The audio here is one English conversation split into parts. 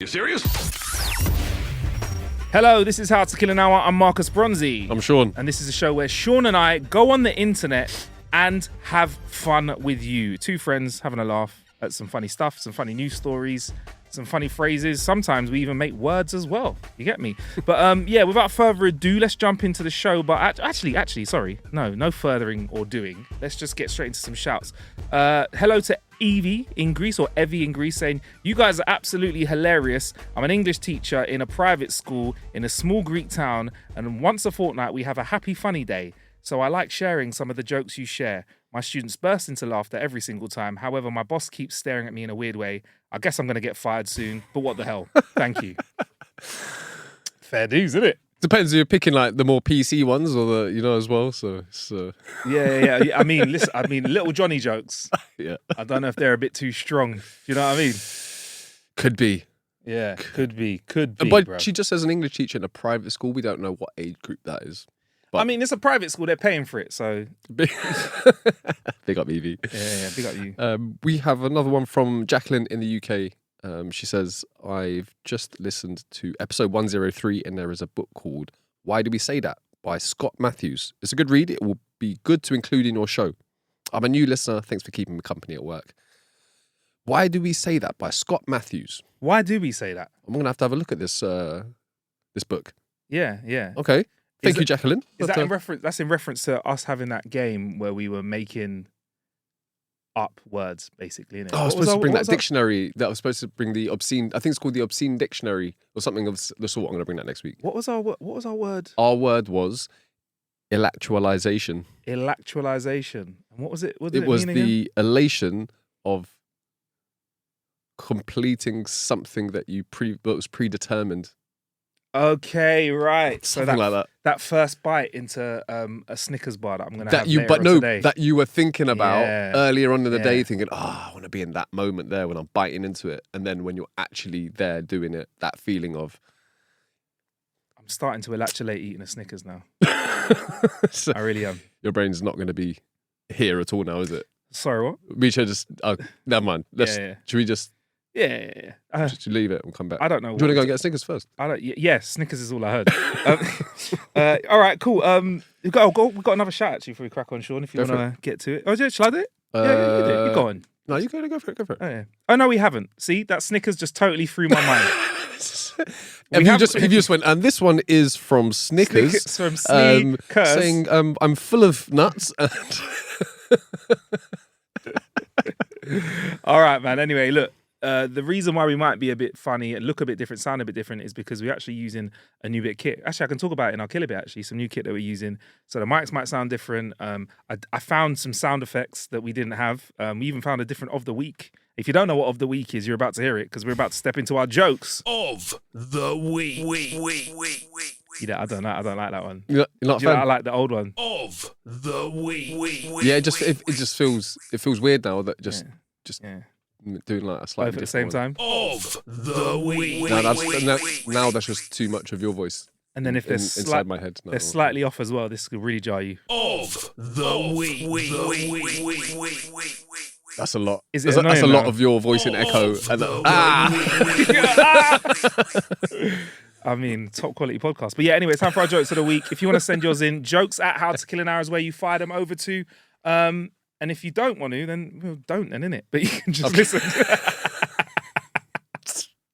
You serious? Hello, this is How to Kill an Hour. I'm Marcus Bronzy. I'm Sean. And this is a show where Sean and I go on the internet and have fun with you. Two friends having a laugh at some funny stuff, some funny news stories, some funny phrases. Sometimes we even make words as well. You get me? But yeah, without further ado, let's jump into the show. But actually, sorry. No furthering or doing. Let's just get straight into some shouts. Hello to Evie in Greece, or Evie in Greece, saying, "You guys are absolutely hilarious. I'm an English teacher in a private school in a small Greek town, and once a fortnight we have a happy funny day. So I like sharing some of the jokes you share. My students burst into laughter every single time. However, my boss keeps staring at me in a weird way. I guess I'm going to get fired soon, but what the hell? Thank you." Fair dues, isn't it? Depends if you're picking like the more PC ones or the, as well. So it's, Yeah. I mean, listen, little Johnny jokes. yeah, I don't know if they're a bit too strong. Do you know what I mean? could be. Yeah, could be, But bro. she just says an English teacher in a private school. We don't know what age group that is. But I mean, it's a private school. They're paying for it, so big up Evie. yeah, big up you. We have another one from Jacqueline in the UK. She says, "I've just listened to episode 103 and there is a book called Why Do We Say That by Scott Matthews. It's a good read. It will be good to include in your show. I'm a new listener. Thanks for keeping me company at work." Why Do We Say That by Scott Matthews. Why do we say that? I'm going to have a look at this book. Yeah. Okay. Thank you, Jacqueline. Is But, that in reference? That's in reference to us having that game where we were making up words, basically. Innit? Oh, I was supposed to bring that dictionary. That was supposed to bring the obscene. I think it's called the obscene dictionary or something of the sort. I'm going to bring that next week. What was our word? Our word was elactualization. Elactualization. And what was it? What did It was mean again? the elation of completing something that that was predetermined. Okay, right. Something like that. That first bite into a Snickers bar that I'm going to have later But on no, today. that you were thinking about Yeah. earlier on in the day, Yeah. thinking, I want to be in that moment there when I'm biting into it. And then when you're actually there doing it, that feeling of... I'm starting to electrolate eating a Snickers now. So I really am. your brain's not going to be here at all now, is it? Sorry, what? We should just... never mind. Yeah. Should we just Yeah. should leave it and come back? I don't know. Do you want to go and get Snickers first? Yeah, Snickers is all I heard. All right, cool. We've got another shout actually before we crack on, Sean. If you want to get to it. Oh, yeah, shall I do it? Yeah, you do it. You go on. No, you go for it. Go for it. Oh, yeah. Oh no, we haven't. See, that Snickers just totally threw my mind. Have you just went, and this one is from Snickers. Snickers from Snickers. Saying, I'm full of nuts. All right, man. Anyway, look, the reason why we might be a bit funny, look a bit different, sound a bit different is because we're actually using a new bit of kit. Actually, I can talk about it in our killer bit, actually, some new kit that we're using. So the mics might sound different. I found some sound effects that we didn't have. We even found a different of the week. If you don't know what of the week is, you're about to hear it because we're about to step into our jokes. Of the week. I don't like that one. You're not a fan? I like the old one. Of the week. Yeah, it just feels weird now that just Yeah. doing like a slightly Both at the same different time. Of the week. one. Now that's just too much of your voice. And then if they're inside my head, they're slightly off as well, this could really jar you. Of the week. That's a lot. Is it That's a annoying lot now? of your voice in echo. And I mean, top quality podcast. But yeah, anyway, it's time for our jokes of the week. If you want to send yours in, jokes@howtokillanhour is where you fire them over to. And if you don't want to, then don't, innit? But you can just listen.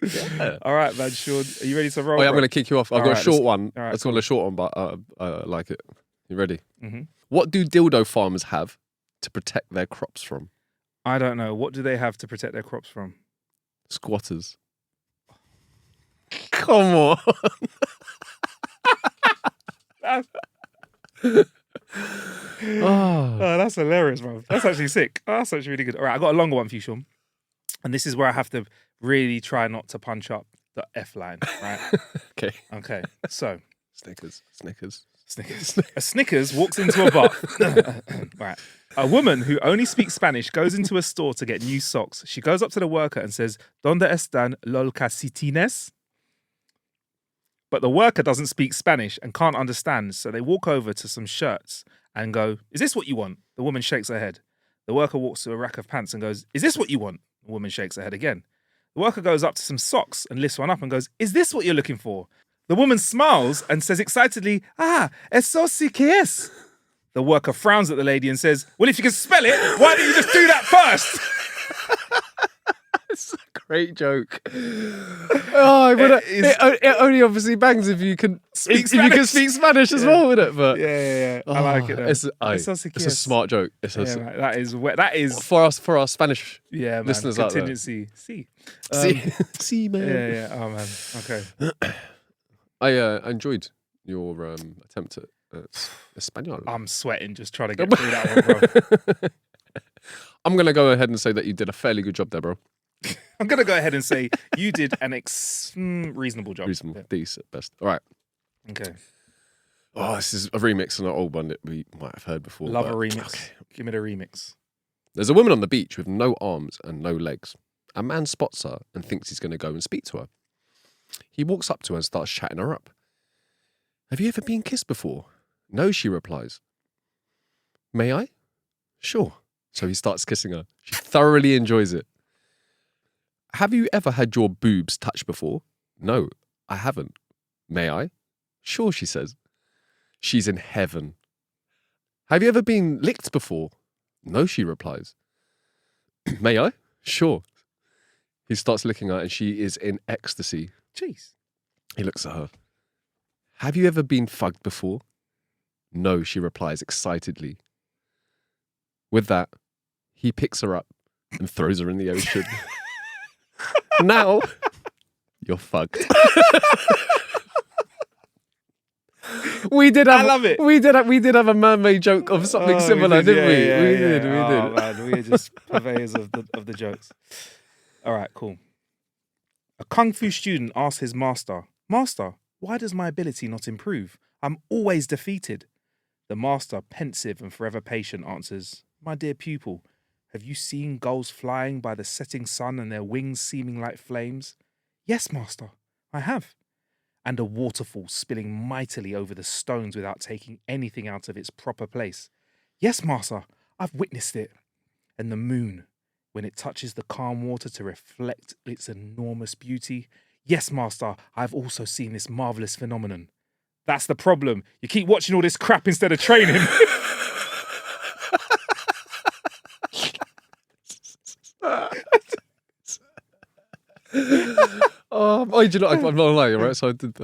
Yeah. All right, man, Sean. Are you ready to roll? Oh, yeah, I'm bro? going to kick you off. I've All got right, a short one. all right, It's called a short one, but I like it. You ready? Mhm. What do dildo farmers have to protect their crops from? I don't know. What do they have to protect their crops from? Squatters. Come on. Oh, that's hilarious, bro. That's actually sick. Oh, that's actually really good. All right, I got a longer one for you, Sean. And this is where I have to really try not to punch up the F line, right? Okay. So, Snickers. A Snickers walks into a bar. Right. A woman who only speaks Spanish goes into a store to get new socks. She goes up to the worker and says, "¿Dónde están los calcetines?" But the worker doesn't speak Spanish and can't understand, so they walk over to some shirts and go, "Is this what you want?" The woman shakes her head. The worker walks to a rack of pants and goes, "Is this what you want?" The woman shakes her head again. The worker goes up to some socks and lifts one up and goes, "Is this what you're looking for?" The woman smiles and says excitedly, eso sí que es. The worker frowns at the lady and says, "Well, if you can spell it, why don't you just do that first?" It's a great joke. Oh, but it only obviously bangs if you can Speak if you can speak Spanish as well with it. But Yeah. I like it. Though. It's Eso sí que a es. smart joke. It's Yeah, man, that is for our Spanish man, listeners out there. contingency. See, See, man. yeah. Oh man. Okay. I enjoyed your attempt at Espanol. I'm sweating just trying to get through that one, bro. I'm gonna go ahead and say that you did a fairly good job there, bro. I'm gonna go ahead and say you did an reasonable job. Reasonable, Yeah. decent, best. All right. Okay. Oh, this is a remix on an old one that we might have heard before. Love a but- remix. Okay. Give me the remix. There's a woman on the beach with no arms and no legs. A man spots her and thinks he's going to go and speak to her. He walks up to her and starts chatting her up. "Have you ever been kissed before?" "No," she replies. "May I?" "Sure." So he starts kissing her. She thoroughly enjoys it. "Have you ever had your boobs touched before?" "No, I haven't." "May I?" "Sure," she says. She's in heaven. "Have you ever been licked before?" "No," she replies. "May I?" "Sure." He starts licking her and she is in ecstasy. Jeez. He looks at her. "Have you ever been fucked before?" "No," she replies excitedly. With that, he picks her up and throws her in the ocean. Now, you're fucked. I love it. We did have a mermaid joke of something similar, didn't we? Yeah, We did. Oh, man, we are just purveyors of the jokes. All right, cool. A kung fu student asks his master, "Master, why does my ability not improve? I'm always defeated." The master, pensive and forever patient, answers, "My dear pupil, have you seen gulls flying by the setting sun and their wings seeming like flames?" "Yes, master, I have." "And a waterfall spilling mightily over the stones without taking anything out of its proper place?" "Yes, master, I've witnessed it." "And the moon, when it touches the calm water to reflect its enormous beauty?" "Yes, master, I've also seen this marvellous phenomenon." "That's the problem. You keep watching all this crap instead of training." Oh, do you know? I'm not gonna lie, right? So I did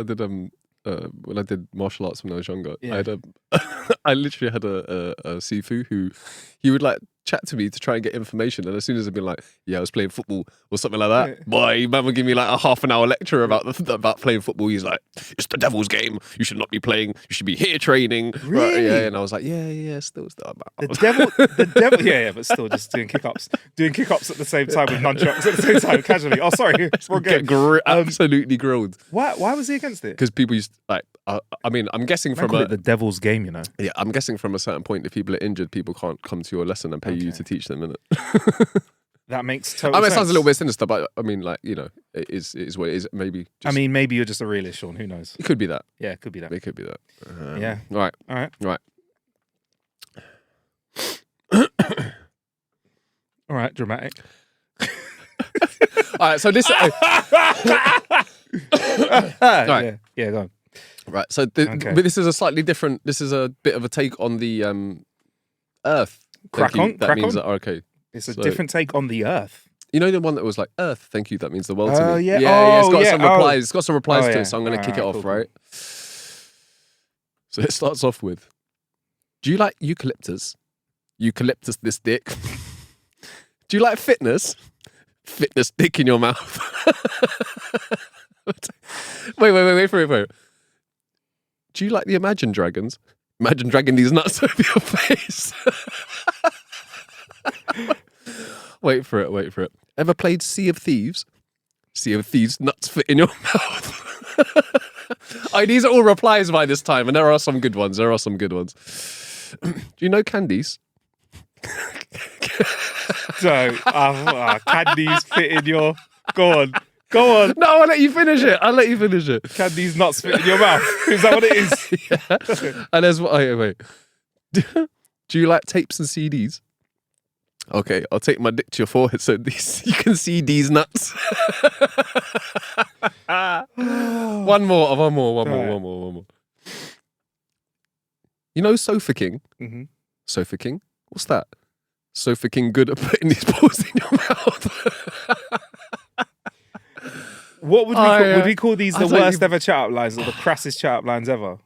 when I did martial arts when I was younger. Yeah. I had I literally had a Sifu who he would like chat to me to try and get information, and as soon as I'd been like, "Yeah, I was playing football" or something like that, Yeah. boy, man would give me like a half an hour lecture about playing football. He's like, "It's the devil's game. You should not be playing. You should be here training." Right, Really? yeah, and I was like, "Yeah, still." The devil, yeah, but still just doing kick-ups at the same time with nunchucks at the same time, casually. Oh, sorry, wrong game. Absolutely grilled. Why was he against it? Because people used like, I mean, I'm guessing Man from call a it the devil's game, you know. yeah, I'm guessing from a certain point, if people are injured, people can't come to your lesson and pay you Okay. to teach them, innit? That makes total I mean, it sense. sounds a little bit sinister, but I mean, like, you know, it is what it is. Maybe. Just, I mean, maybe you're just a realist, Sean. Who knows? it could be that. Yeah, it could be that. It could be that. Yeah. Right. All right. All right, dramatic. All right. So this. Right. Yeah, go on. Right. So Okay. but this is a slightly different. This is a bit of a take on the Earth. Crack Thank you. on, That crack means on. that okay. It's a So- different take on the Earth. You know the one that was like Earth. Thank you. That means the world to me. yeah. It's Oh, got yeah. some Oh. replies. It's got some replies Oh, to yeah. it. So I'm going to kick it Alright, off. cool, Right. So it starts off with, "Do you like eucalyptus? Eucalyptus this dick. Do you like fitness? Fitness dick in your mouth." wait for it. "Do you like the Imagine Dragons? Imagine dragging these nuts over your face." Wait for it. "Ever played Sea of Thieves? Sea of Thieves nuts fit in your mouth." These are all replies by this time, and there are some good ones. "Do you know Candice? So, candies fit in your. Go on. No, I'll let you finish it. Candies nuts fit in your mouth. Is that what it is? And there's wait. "Do you like tapes and CDs? Okay, I'll take my dick to your forehead so you can see these nuts. One more. You know Sofa King? Mm-hmm. Sofa King? What's that? Sofa King good at putting these balls in your mouth. What would we call these I the don't worst even- ever chat up lines or the crassest chat up lines ever?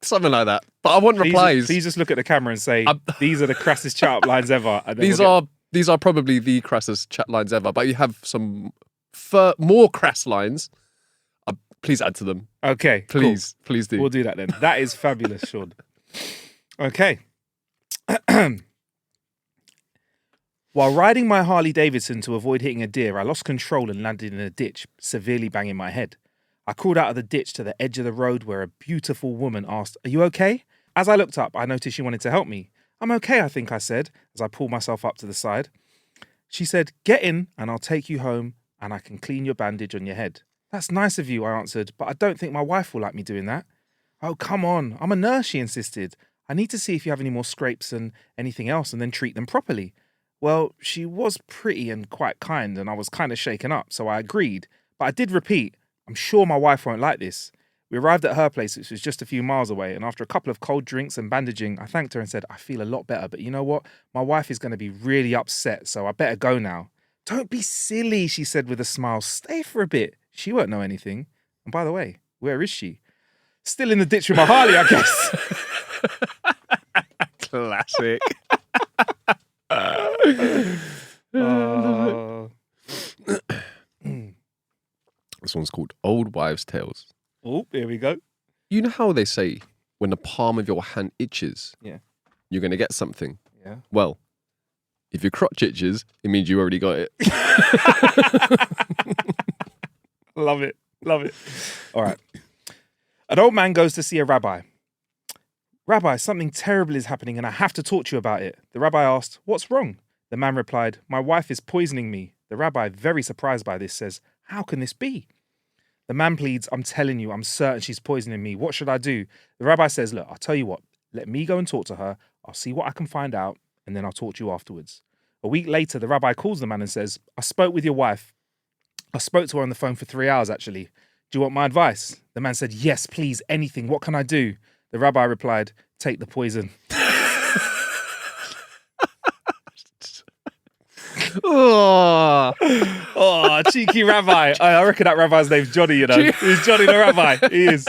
Something like that. But I want replies. Please just look at the camera and say, these are the crassest chat up lines ever. And then These are probably the crassest chat lines ever, but you have some more crass lines. Please add to them. Okay. Please do. We'll do that then. That is fabulous, Sean. Okay. While riding my Harley Davidson to avoid hitting a deer, I lost control and landed in a ditch, severely banging my head. I crawled out of the ditch to the edge of the road where a beautiful woman asked, "Are you okay?" As I looked up, I noticed she wanted to help me. "I'm okay, I think," I said, as I pulled myself up to the side. She said, "Get in and I'll take you home and I can clean your bandage on your head." "That's nice of you," I answered, "but I don't think my wife will like me doing that." "Oh, come on. I'm a nurse," she insisted. "I need to see if you have any more scrapes and anything else and then treat them properly." Well, she was pretty and quite kind and I was kind of shaken up, so I agreed. But I did repeat, "I'm sure my wife won't like this." We arrived at her place, which was just a few miles away, and after a couple of cold drinks and bandaging, I thanked her and said, "I feel a lot better, but you know what? My wife is going to be really upset, so I better go now." "Don't be silly," she said with a smile. "Stay for a bit. She won't know anything. And by the way, where is she?" "Still in the ditch with my Harley, I guess." Classic. This one's called Old Wives' Tales. Oh, here we go. You know how they say when the palm of your hand itches, Yeah. you're going to get something? Yeah. Well, if your crotch itches, it means you already got it. Love it. Love it. All right. An old man goes to see a rabbi. "Rabbi, something terrible is happening and I have to talk to you about it." The rabbi asked, "What's wrong?" The man replied, "My wife is poisoning me." The rabbi, very surprised by this, says, "How can this be?" The man pleads, "I'm telling you, I'm certain she's poisoning me. What should I do?" The rabbi says, "Look, I'll tell you what. Let me go and talk to her. I'll see what I can find out, and then I'll talk to you afterwards." A week later, the rabbi calls the man and says, "I spoke with your wife. I spoke to her on the phone for 3 hours, actually. Do you want my advice?" The man said, "Yes, please, anything. What can I do?" The rabbi replied, "Take the poison." Oh, Oh, cheeky rabbi. I reckon that rabbi's name's Johnny, you know. He's Johnny the rabbi. He is.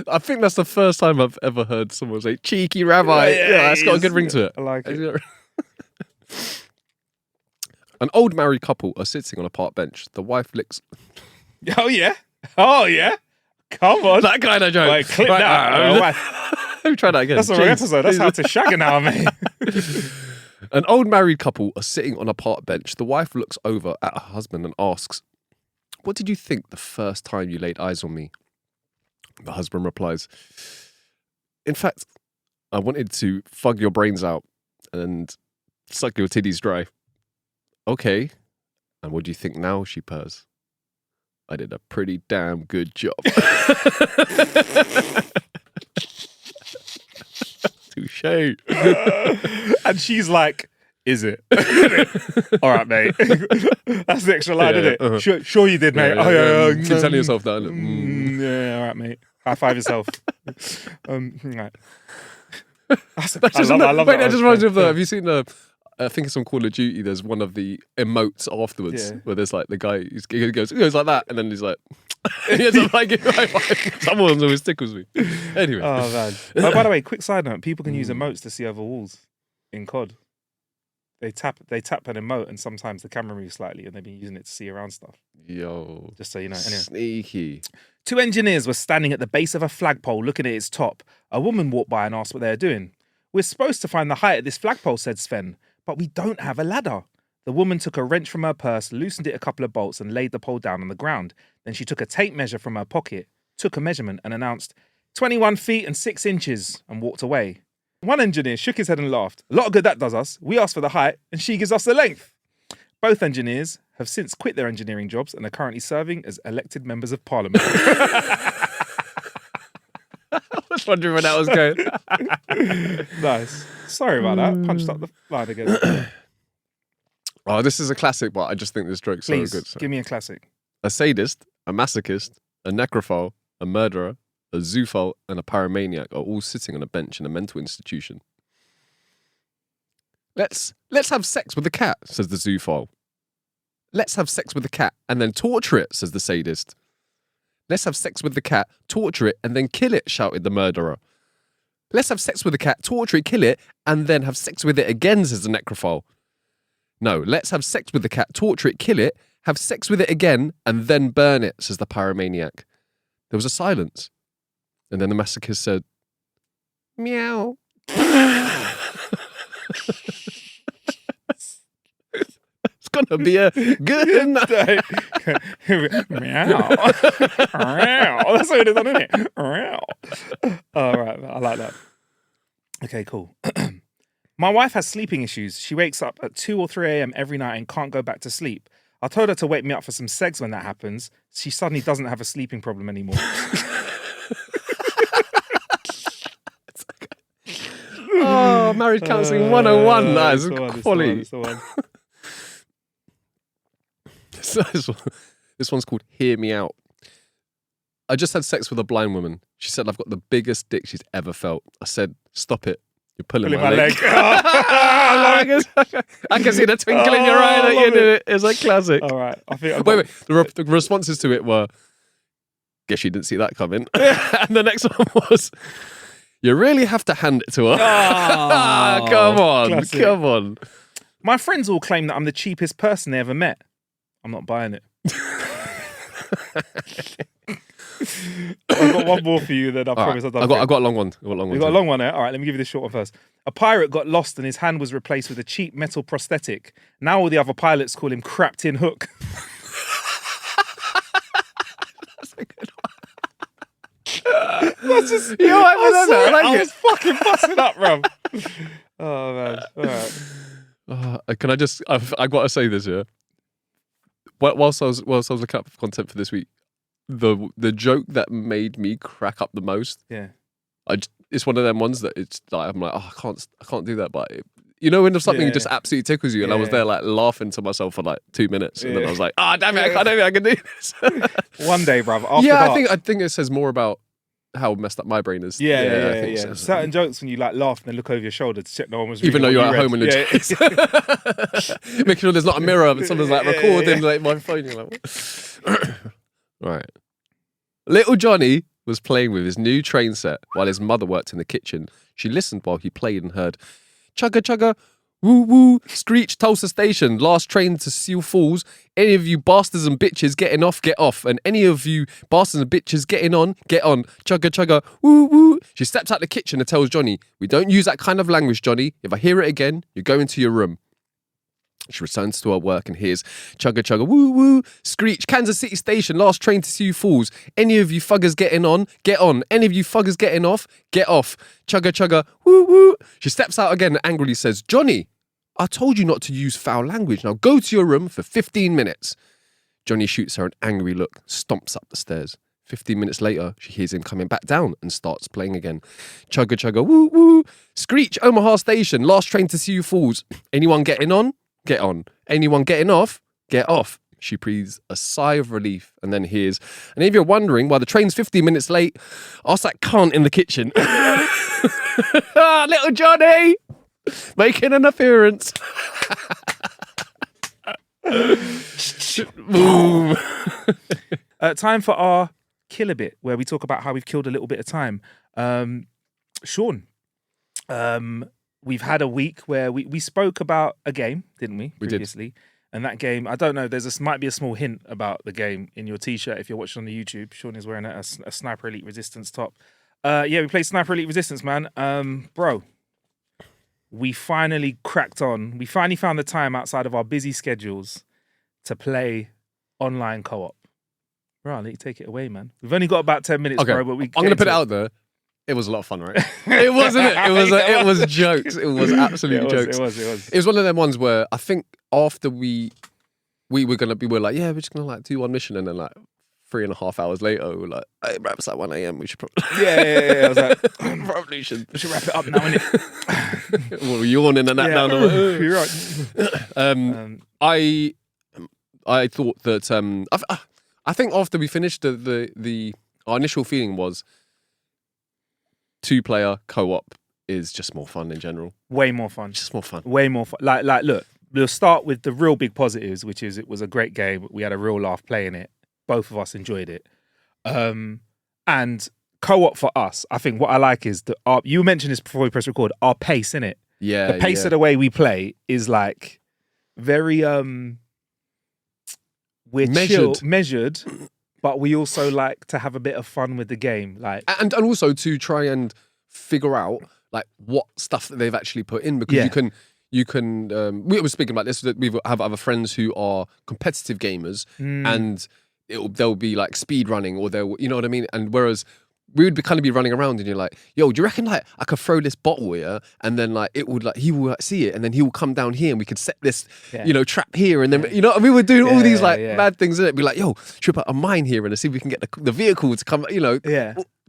I think that's the first time I've ever heard someone say cheeky rabbi. Yeah, that's got a good ring to it. I like it. An old married couple are sitting on a park bench. The wife licks... Oh, yeah. Oh, yeah. Come on. That kind of joke. Wait, clip Right, that. let me try that again. That's the wrong episode. That's how to shag an hour, mate. An old married couple are sitting on a park bench. The wife looks over at her husband and asks, "What did you think the first time you laid eyes on me?" The husband replies, "In fact, I wanted to fug your brains out and suck your titties dry." "Okay, and what do you think now?" she purrs. "I did a pretty damn good job." Touche. And she's like, "Is it?" All right, mate. That's the extra line, isn't it? uh-huh. Sure you did, mate. Keep telling yourself that. Yeah, all right, mate. High five yourself. Right. That I love that. just reminds me of have you seen I think it's on Call of Duty, there's one of the emotes afterwards where there's like the guy he goes like that and then he's like he ends up like high five. Someone always tickles me. Anyway. Oh man. Oh, by the way, quick side note, people can use emotes to see other walls in COD. They tap an emote and sometimes the camera moves slightly and they've been using it to see around stuff. Yo. Just so you know. Anyway. Sneaky. 2 engineers were standing at the base of a flagpole looking at its top. A woman walked by and asked what they were doing. "We're supposed to find the height of this flagpole," said Sven, "but we don't have a ladder." The woman took a wrench from her purse, loosened it a couple of bolts and laid the pole down on the ground. Then she took a tape measure from her pocket, took a measurement and announced 21 feet and 6 inches and walked away. One engineer shook his head and laughed. "A lot of good that does us. We asked for the height and she gives us the length." Both engineers have since quit their engineering jobs and are currently serving as elected members of parliament. I was wondering where that was going. Nice. Sorry about that. Punched up the line again. Oh, this is a classic, but I just think this joke's Please, so good. So. give me a classic. A sadist, a masochist, a necrophile, a murderer, a zoophile, and a pyromaniac are all sitting on a bench in a mental institution. Let's have sex with the cat, says the zoophile. Let's have sex with the cat and then torture it, says the sadist. Let's have sex with the cat, torture it, and then kill it, shouted the murderer. Let's have sex with the cat, torture it, kill it, and then have sex with it again, says the necrophile. No, let's have sex with the cat, torture it, kill it, have sex with it again, and then burn it, says the pyromaniac. There was a silence. And then the masochist said, meow. It's going to be a good night. Meow. Meow. That's what it is, isn't it? Meow. All right, I like that. Okay, cool. My wife has sleeping issues. She wakes up at 2 or 3 a.m. every night and can't go back to sleep. I told her to wake me up for some segs when that happens. She suddenly doesn't have a sleeping problem anymore. Oh, marriage counselling 101. That is quality. This one's called Hear Me Out. I just had sex with a blind woman. She said I've got the biggest dick she's ever felt. I said, stop it. You're pulling my leg. I can see the twinkle in your eye that you did it. It's a classic. All right. Wait. The responses to it were, guess you didn't see that coming. And the next one was, you really have to hand it to her. Oh, come on. Classic. Come on. My friends all claim that I'm the cheapest person they ever met. I'm not buying it. I've got one more for you, then I promise I've done I've got a long one. You got a long one there? All right, let me give you this short one first. A pirate got lost and his hand was replaced with a cheap metal prosthetic. Now all the other pilots call him Crapped In Hook. That's a good one. That's just... I was fucking busting up, bro. Oh, man. All right. Can I just... I've got to say this, yeah? Whilst I was looking up content for this week, the joke that made me crack up the most, it's one of them ones that it's like I'm like, oh, I can't do that, but you know when something just absolutely tickles you, and I was there like laughing to myself for like 2 minutes, and then I was like, oh damn it, I don't think I can do this. One day, bruv. I think it says more about how messed up my brain is. I think so. Certain jokes when you like laugh and then look over your shoulder to check no one was even though you're at home and make sure there's not a mirror and someone's like recording like my phone. You're like, right. Little Johnny was playing with his new train set while his mother worked in the kitchen. She listened while he played and heard chugga chugga, woo woo, screech, Tulsa Station, last train to Sioux Falls. Any of you bastards and bitches getting off, get off. And any of you bastards and bitches getting on, get on. Chugga chugga, woo woo. She steps out the kitchen and tells Johnny, we don't use that kind of language, Johnny. If I hear it again, you go into your room. She returns to her work and hears chugga chugga, woo woo, screech, Kansas City Station, last train to Sioux Falls. Any of you fuggers getting on, get on. Any of you fuggers getting off, get off. Chugga chugga, woo woo. She steps out again and angrily says, Johnny, I told you not to use foul language. Now go to your room for 15 minutes. Johnny shoots her an angry look, stomps up the stairs. 15 minutes later, she hears him coming back down and starts playing again. Chugga chugga, woo woo, screech, Omaha Station, last train to Sioux Falls. Anyone getting on? Get on. Anyone getting off? Get off. She breathes a sigh of relief and then hears, and if you're wondering why the train's 15 minutes late, ask that cunt in the kitchen. Little Johnny making an appearance. Boom. Time for our Kill a Bit, where we talk about how we've killed a little bit of time. Sean, we've had a week where we spoke about a game, didn't we? Previously. We did. And that game, I don't know, might be a small hint about the game in your t-shirt if you're watching on the YouTube. Sean is wearing a Sniper Elite Resistance top. We played Sniper Elite Resistance, man. Bro, we finally cracked on. We finally found the time outside of our busy schedules to play online co-op. Bro, I'll let you take it away, man. We've only got about 10 minutes, bro, but I'm going to put it out there. It was a lot of fun, right? It wasn't it? It was jokes. It was absolute jokes. It was one of them ones where I think after we were like, yeah, we're just gonna like do one mission, and then like 3.5 hours later, we were like, hey, bro, it's like 1 a.m. We should probably I was like, probably should wrap it up now, innit? Well, yawning and that down the way. You're right. I thought that I think after we finished our initial feeling was 2-player co-op is just more fun in general. Way more fun. Just more fun. Way more fun. Like, look, we'll start with the real big positives, which is it was a great game. We had a real laugh playing it. Both of us enjoyed it. And co-op for us, I think what I like is that you mentioned this before we press record, our pace, innit? Yeah. The pace of the way we play is like very we're measured, but we also like to have a bit of fun with the game. Like and also to try and figure out like what stuff that they've actually put in, because you can we were speaking about this, that we have other friends who are competitive gamers and they'll be like speed running, or they'll, you know what I mean? And whereas we would kind of be running around and you're like, yo, do you reckon like I could throw this bottle here and then like it would like, he will like, see it and then he will come down here and we could set this, you know, trap here and then, you know, we were doing all these like mad things in it. Be like, yo, should we put a mine here and see if we can get the vehicle to come, you know,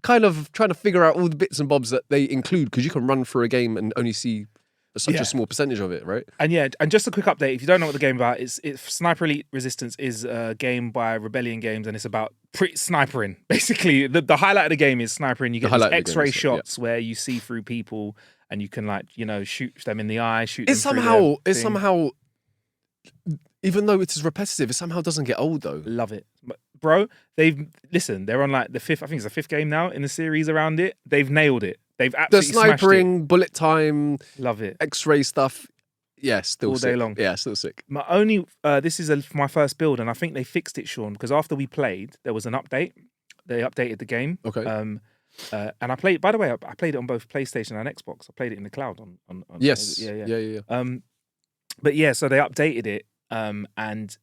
kind of trying to figure out all the bits and bobs that they include, because you can run through a game and only see such a small percentage of it, right? And and just a quick update, if you don't know what the game about is, Sniper Elite Resistance is a game by Rebellion Games, and it's about snipering. Basically, the highlight of the game is snipering. You get these X-ray shots where you see through people and you can, like, you know, shoot them in the eye, shoot them through It's somehow, even though it is repetitive, it somehow doesn't get old though. Love it. Bro, they're on like the fifth, I think it's the 5th game now in the series around it. They've nailed it. They've absolutely smashed snipering, bullet time, love it, X-ray stuff. Yeah, still all sick. Day long. Yeah, still sick. My only this is my first build, and I think they fixed it, Sean, because after we played, there was an update. They updated the game. Okay. And I played. By the way, I played it on both PlayStation and Xbox. I played it in the cloud on yes. Yeah. But yeah, so they updated it. And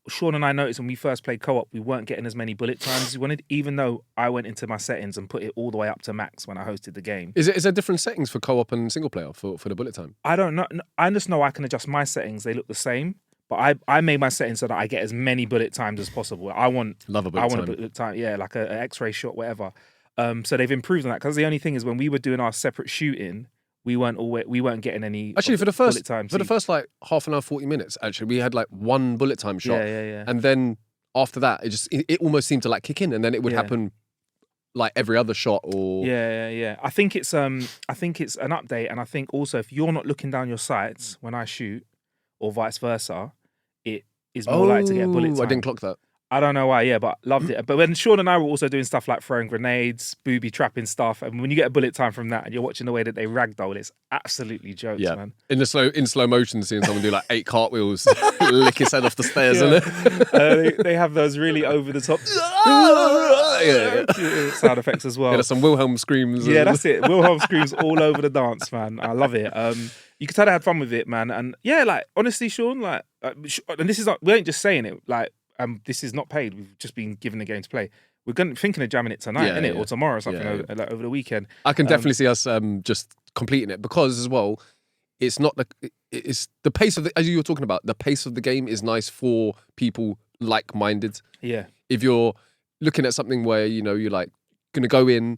Sean and I noticed when we first played co-op, we weren't getting as many bullet times as we wanted, even though I went into my settings and put it all the way up to max when I hosted the game. Is there different settings for co-op and single player for the bullet time? I don't know. I just know I can adjust my settings. They look the same, but I made my settings so that I get as many bullet times as possible. I want a bullet time. Yeah, like a X-ray shot, whatever. So they've improved on that, because the only thing is when we were doing our separate shooting, we weren't getting any. Actually, for the first like half an hour, 40 minutes, actually, we had like one bullet time shot. Yeah. And then after that, it almost seemed to like kick in, and then it would happen like every other shot. Or yeah. I think it's an update, and I think also if you're not looking down your sights when I shoot, or vice versa, it is more likely to get bullet time. I didn't clock that. I don't know why, but loved it. But when Sean and I were also doing stuff like throwing grenades, booby trapping stuff, and when you get a bullet time from that and you're watching the way that they ragdoll, it's absolutely jokes, man. In slow motion, seeing someone do like 8 cartwheels, lick his head off the stairs, isn't it? They have those really over the top sound effects as well. Yeah, there's some Wilhelm screams. Yeah, that's it. Wilhelm screams all over the dance, man. I love it. You can tell I had fun with it, man. And yeah, like honestly, Sean, like, and this is not, we ain't just saying it, like. This is not paid. We've just been given the game to play. We're thinking of jamming it tonight, innit? Or tomorrow or something, over the weekend. I can definitely see us just completing it, because as well, it's the pace of as you were talking about, the pace of the game is nice for people like-minded. Yeah. If you're looking at something where, you know, you're like going to go in,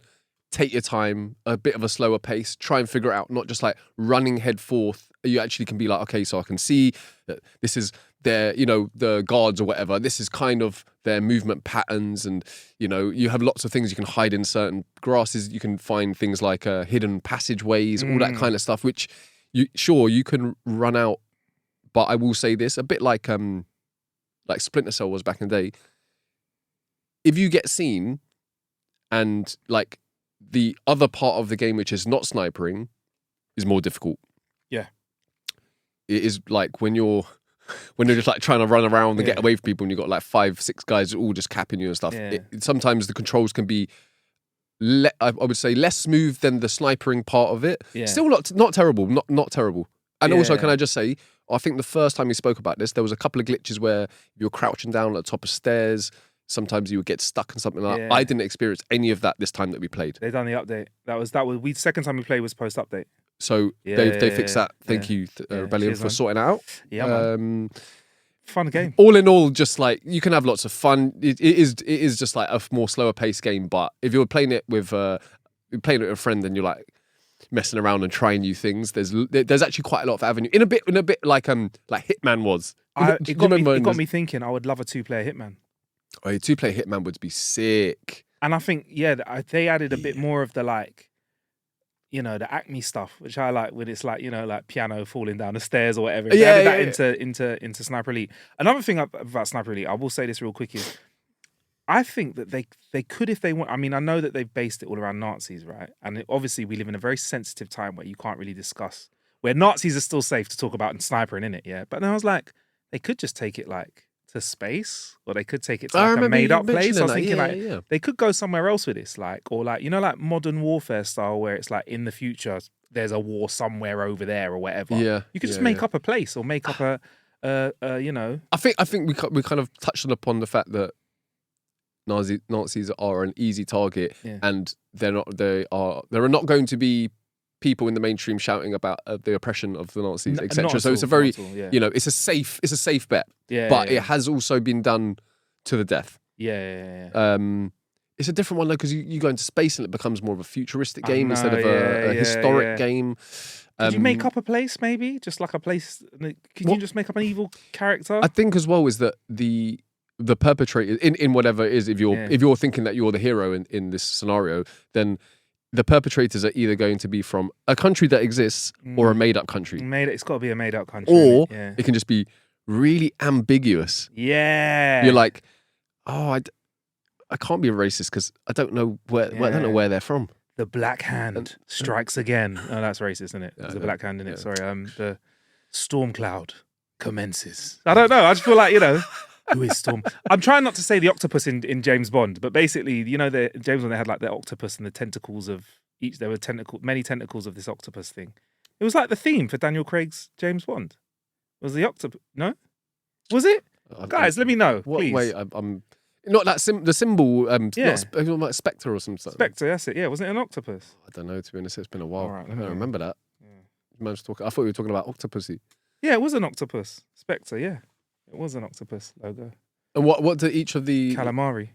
take your time, a bit of a slower pace, try and figure it out, not just like running head forth. You actually can be like, okay, so I can see that this is their, you know, the guards or whatever. This is kind of their movement patterns, and, you know, you have lots of things you can hide in certain grasses. You can find things like hidden passageways, all that kind of stuff, which you can run out. But I will say this, a bit like Splinter Cell was back in the day. If you get seen and like the other part of the game, which is not snipering, is more difficult. Yeah. It is like when you're just like trying to run around and get away from people, and you've got like 5-6 guys all just capping you and stuff. Yeah. Sometimes the controls can be, I would say, less smooth than the snipering part of it. Yeah. Still not terrible, not terrible. And also, can I just say, I think the first time we spoke about this, there was a couple of glitches where you're crouching down at the top of stairs. Sometimes you would get stuck and something like that. I didn't experience any of that this time that we played. They done the update. That was second time we played was post update. So they fixed that. Thank you, Rebellion, for sorting it out. Yeah, man. Fun game. All in all, just like you can have lots of fun. It is just like a more slower paced game. But if you're playing it with a friend, and you're like, messing around and trying new things. There's actually quite a lot of avenue in a bit like Hitman was. It got me thinking. I would love a 2-player Hitman. Oh, a 2-player Hitman would be sick. And I think they added a bit more of the the Acme stuff, which I like when it's like piano falling down the stairs or whatever. They added that into Sniper Elite. Another thing about Sniper Elite, I will say this real quick, is I think that they could, if they want. I mean, I know that they've based it all around Nazis, right? And obviously we live in a very sensitive time where you can't really discuss, where Nazis are still safe to talk about and snipering in it, yeah. But then I was like, they could just take it to space, or they could take it to a made up place. I was thinking they could go somewhere else with this, like modern warfare style, where it's like in the future there's a war somewhere over there or whatever. Yeah, you could just make up a place or make up I think we kind of touched upon the fact that Nazis are an easy target, and they're not going to be people in the mainstream shouting about the oppression of the Nazis, etc. So it's a very, it's a safe bet. But it has also been done to the death. It's a different one though, because you go into space and it becomes more of a futuristic game instead of a historic game. Could you make up a place, maybe? Just like a place? Could you just make up an evil character? I think as well is that the perpetrator in whatever it is, if you're thinking that you're the hero in this scenario, then the perpetrators are either going to be from a country that exists or a made-up country. It's got to be a made-up country. Or it can just be really ambiguous. Yeah. You're like, I can't be a racist because I don't know where they're from. The Black Hand strikes again. Oh, that's racist, isn't it? There's a Black Hand in it. Sorry. The storm cloud commences. I don't know. I just feel like, who is Storm? I'm trying not to say the octopus in James Bond, but basically, the James Bond, they had like the octopus and the tentacles of each. There were many tentacles of this octopus thing. It was like the theme for Daniel Craig's James Bond. Was the octopus? No, was it? Guys, let me know, please. Wait, I'm not that the symbol. Not like Spectre or something. Spectre, that's it. Yeah, wasn't it an octopus? I don't know. To be honest, it's been a while. Right, I don't remember that. Yeah. I thought we were talking about Octopussy. Yeah, it was an octopus. Spectre, yeah. It was an octopus logo. And what do each of the calamari?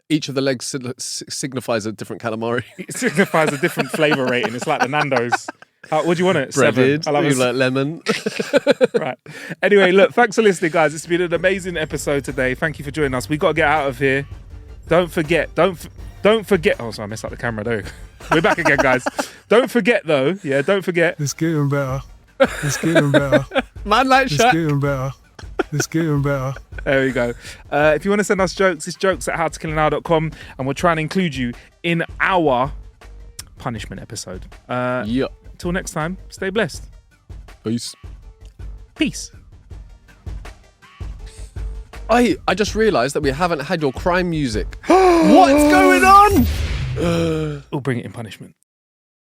Each of the legs signifies a different calamari. It signifies a different flavour rating. It's like the Nando's. What do you want it? Breaded. 7. I love you like lemon. Right. Anyway, look, thanks for listening, guys. It's been an amazing episode today. Thank you for joining us. We got to get out of here. Don't forget. Oh, sorry, I messed up the camera though. We're back again, guys. Don't forget though. Yeah, don't forget. It's getting better. Man like It's Shaq. getting better. It's getting better. There we go. If you want to send us jokes, it's jokes@howtokillanhour.com, and we'll try and include you in our punishment episode. Till next time, stay blessed. Peace. I just realised that we haven't had your crime music. What's going on? We'll bring it in punishment.